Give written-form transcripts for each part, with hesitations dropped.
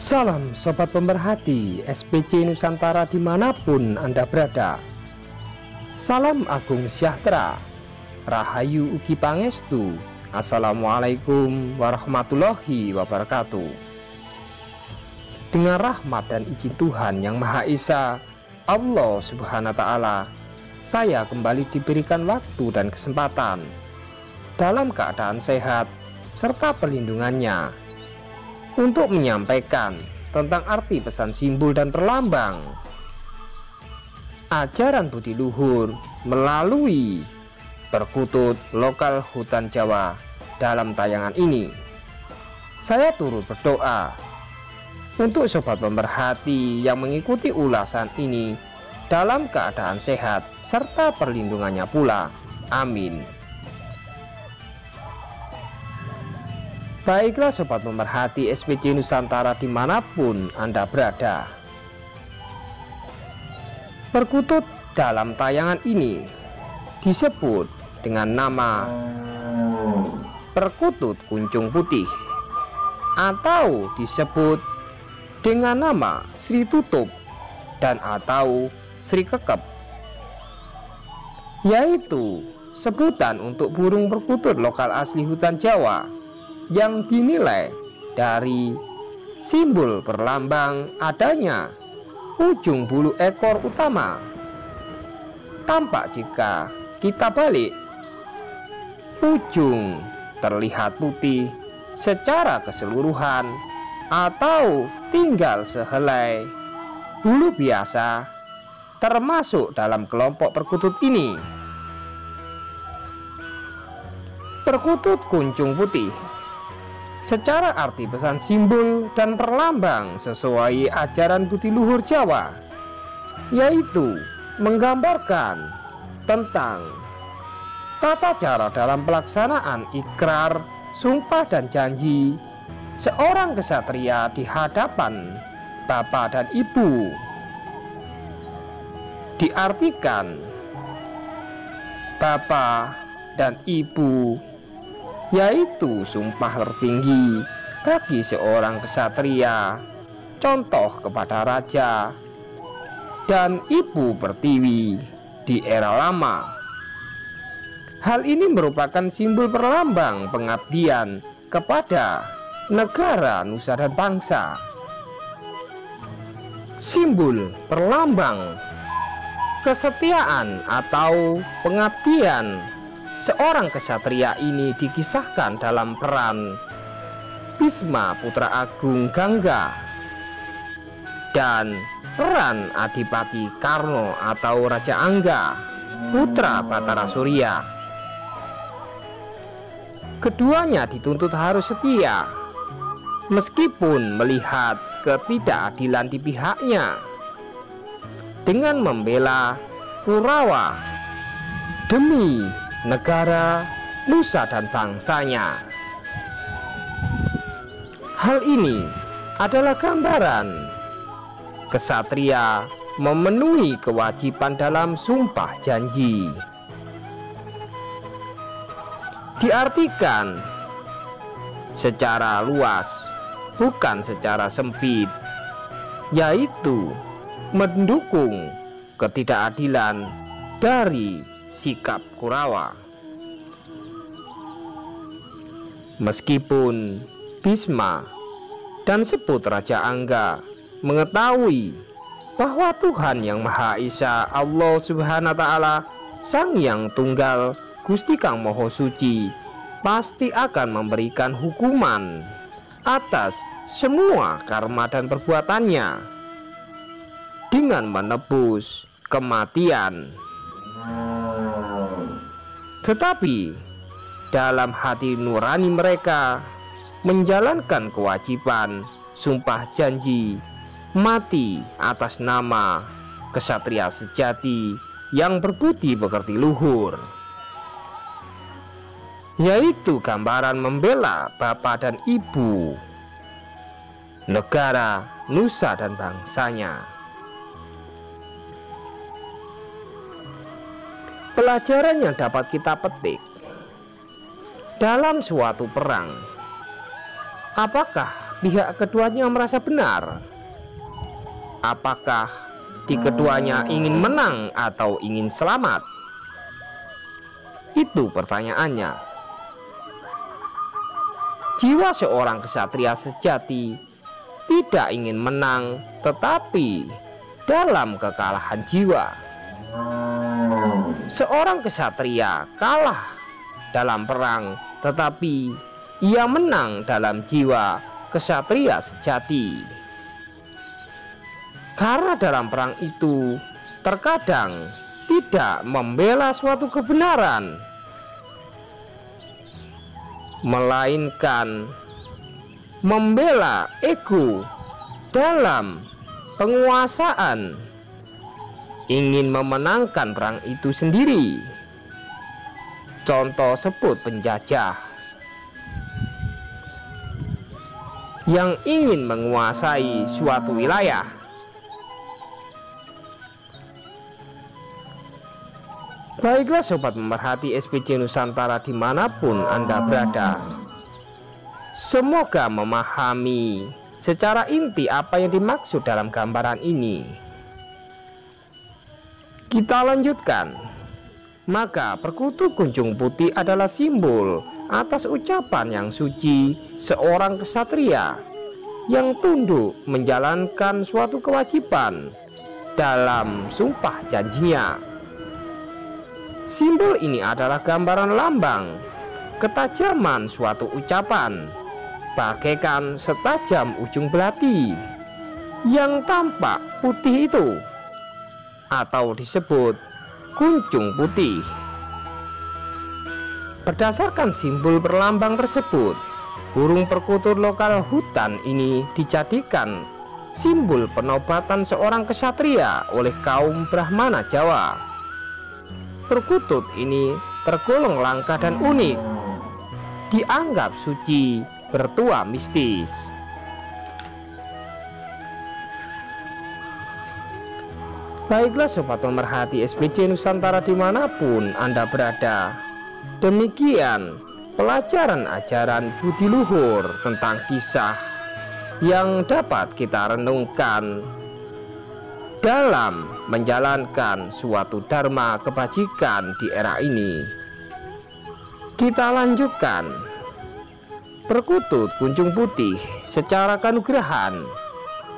Salam Sobat Pemerhati SPC Nusantara dimanapun Anda berada. Salam Agung Sejahtera, Rahayu Ugi Pangestu. Assalamualaikum warahmatullahi wabarakatuh. Dengan rahmat dan izin Tuhan Yang Maha Esa, Allah Subhanahu wa Ta'ala, saya kembali diberikan waktu dan kesempatan dalam keadaan sehat serta perlindungannya untuk menyampaikan tentang arti pesan simbol dan perlambang ajaran budi luhur melalui perkutut lokal hutan Jawa. Dalam tayangan ini saya turut berdoa untuk Sobat Pemerhati yang mengikuti ulasan ini dalam keadaan sehat serta perlindungannya pula. Amin. Baiklah Sobat Pemerhati SPC Nusantara dimanapun Anda berada. Perkutut dalam tayangan ini disebut dengan nama perkutut kuncung putih, atau disebut dengan nama Sri Tutup dan atau Sri Kekep, yaitu sebutan untuk burung perkutut lokal asli hutan Jawa yang dinilai dari simbol perlambang adanya ujung bulu ekor utama. Tampak jika kita balik, ujung terlihat putih secara keseluruhan atau tinggal sehelai bulu biasa termasuk dalam kelompok perkutut ini. Perkutut kuncung putih secara arti pesan simbol dan perlambang sesuai ajaran budi luhur Jawa, yaitu menggambarkan tentang tata cara dalam pelaksanaan ikrar, sumpah dan janji seorang kesatria di hadapan bapak dan ibu. Diartikan bapak dan ibu yaitu sumpah tertinggi bagi seorang kesatria, contoh kepada raja dan ibu pertiwi di era lama. Hal ini merupakan simbol perlambang pengabdian kepada negara, nusa dan bangsa. Simbol perlambang kesetiaan atau pengabdian seorang kesatria ini dikisahkan dalam peran Bisma Putra Agung Gangga dan peran Adipati Karno atau Raja Angga Putra Batara Surya. Keduanya dituntut harus setia meskipun melihat ketidakadilan di pihaknya, dengan membela Kurawa demi negara, nusa dan bangsanya. Hal ini adalah gambaran kesatria memenuhi kewajiban dalam sumpah janji. Diartikan secara luas, bukan secara sempit, yaitu mendukung ketidakadilan dari sikap Kurawa. Meskipun Bisma dan sebut Raja Angga mengetahui bahwa Tuhan Yang Maha Esa, Allah Subhanahu wa Ta'ala, Sang Yang Tunggal Gusti Kang Moho Suci, pasti akan memberikan hukuman atas semua karma dan perbuatannya dengan menebus kematian. Tetapi dalam hati nurani mereka menjalankan kewajiban sumpah janji mati atas nama kesatria sejati yang berbudi pekerti luhur, yaitu gambaran membela bapak dan ibu, negara, nusa dan bangsanya. Pelajaran yang dapat kita petik dalam suatu perang, apakah pihak keduanya merasa benar? Apakah di keduanya ingin menang atau ingin selamat? Itu pertanyaannya. Jiwa seorang kesatria sejati tidak ingin menang, tetapi dalam kekalahan jiwa. Seorang kesatria kalah dalam perang, tetapi ia menang dalam jiwa kesatria sejati. Karena dalam perang itu terkadang tidak membela suatu kebenaran, melainkan membela ego dalam penguasaan, ingin memenangkan perang itu sendiri. Contoh sebut penjajah yang ingin menguasai suatu wilayah. Baiklah sobat pemerhati SPC Nusantara dimanapun Anda berada, semoga memahami secara inti apa yang dimaksud dalam gambaran ini. Kita lanjutkan. Maka perkutut kunjung putih adalah simbol atas ucapan yang suci seorang kesatria yang tunduk menjalankan suatu kewajiban dalam sumpah janjinya. Simbol ini adalah gambaran lambang ketajaman suatu ucapan, bagaikan setajam ujung belati yang tampak putih itu, atau disebut kunjung putih. Berdasarkan simbol berlambang tersebut, burung perkutut lokal hutan ini dijadikan simbol penobatan seorang kesatria oleh kaum Brahmana Jawa. Perkutut ini tergolong langka dan unik, dianggap suci, bertua mistis. Baiklah sobat pemerhati SPC Nusantara dimanapun Anda berada, demikian pelajaran ajaran budi luhur tentang kisah yang dapat kita renungkan dalam menjalankan suatu dharma kebajikan di era ini. Kita lanjutkan. Perkutut kunjung putih secara kanugerahan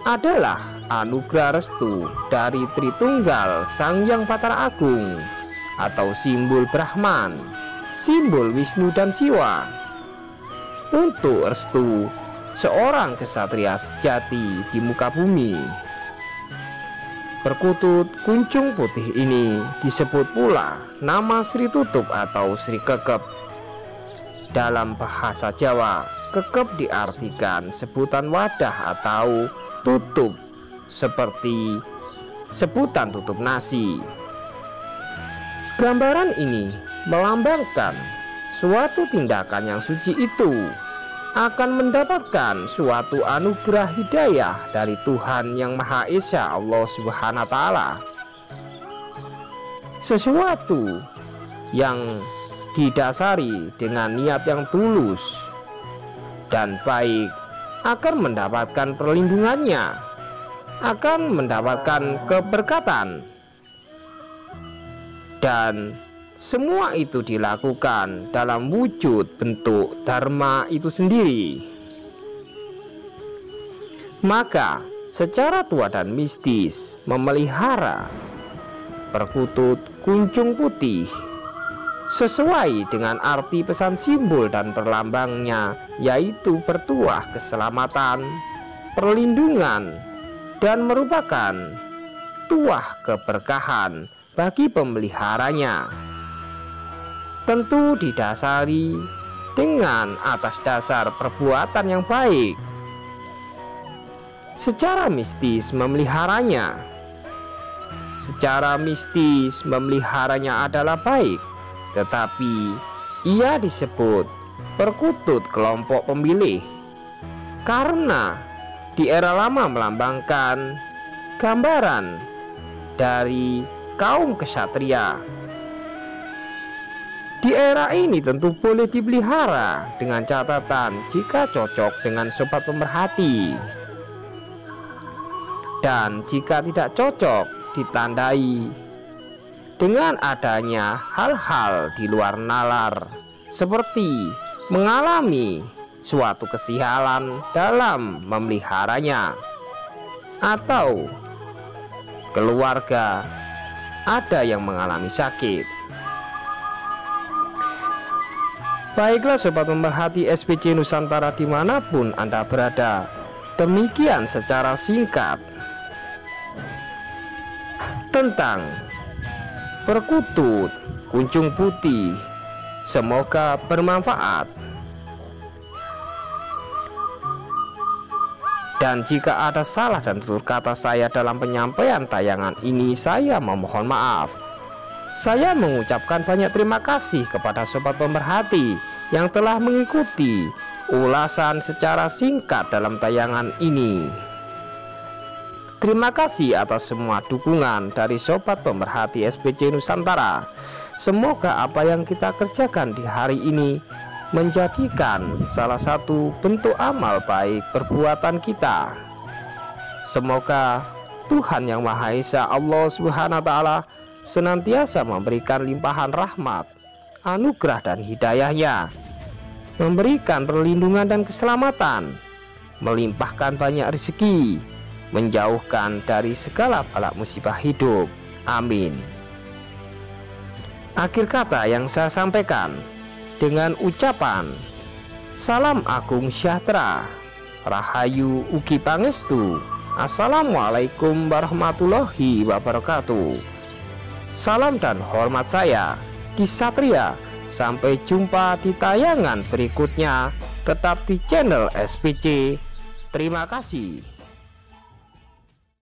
adalah anugerah restu dari Tritunggal Sang Hyang Batara Agung atau simbol Brahman, simbol Wisnu dan Siwa, untuk restu seorang kesatria sejati di muka bumi. Perkutut kunjung putih ini disebut pula nama Sri Tutup atau Sri Kekep. Dalam bahasa Jawa, kekep diartikan sebutan wadah atau tutup, seperti sebutan tutup nasi. Gambaran ini melambangkan suatu tindakan yang suci itu akan mendapatkan suatu anugerah hidayah dari Tuhan Yang Maha Esa, Allah Subhanahu wa Ta'ala. Sesuatu yang didasari dengan niat yang tulus dan baik akan mendapatkan perlindungannya, akan mendapatkan keberkatan, dan semua itu dilakukan dalam wujud bentuk dharma itu sendiri. Maka secara tua dan mistis memelihara perkutut kunjung putih sesuai dengan arti pesan simbol dan perlambangnya, yaitu bertuah keselamatan, perlindungan, dan merupakan tuah keberkahan bagi pemeliharanya. Tentu didasari dengan atas dasar perbuatan yang baik. Secara mistis memeliharanya adalah baik, tetapi ia disebut perkutut kelompok pemilih karena di era lama melambangkan gambaran dari kaum kesatria. Di era ini tentu boleh dipelihara dengan catatan jika cocok dengan sobat pemerhati, dan jika tidak cocok ditandai dengan adanya hal-hal di luar nalar, seperti mengalami suatu kesialan dalam memeliharanya, atau keluarga ada yang mengalami sakit. Baiklah sobat pemerhati SPC Nusantara dimanapun Anda berada, demikian secara singkat tentang perkutut kuncung putih. Semoga bermanfaat. Dan jika ada salah dan tutur kata saya dalam penyampaian tayangan ini, saya memohon maaf. Saya mengucapkan banyak terima kasih kepada sobat pemerhati yang telah mengikuti ulasan secara singkat dalam tayangan ini. Terima kasih atas semua dukungan dari sobat pemerhati SPC Nusantara. Semoga apa yang kita kerjakan di hari ini menjadikan salah satu bentuk amal baik perbuatan kita. Semoga Tuhan Yang Maha Esa, Allah Subhanahu wa Ta'ala, senantiasa memberikan limpahan rahmat, anugerah dan hidayahnya, memberikan perlindungan dan keselamatan, melimpahkan banyak rezeki, menjauhkan dari segala bala musibah hidup. Amin. Akhir kata yang saya sampaikan dengan ucapan salam agung sejahtera, rahayu ugi pangestu, assalamualaikum warahmatullahi wabarakatuh. Salam dan hormat saya, Kisatria. Sampai jumpa di tayangan berikutnya. Tetap di channel SPC. Terima kasih.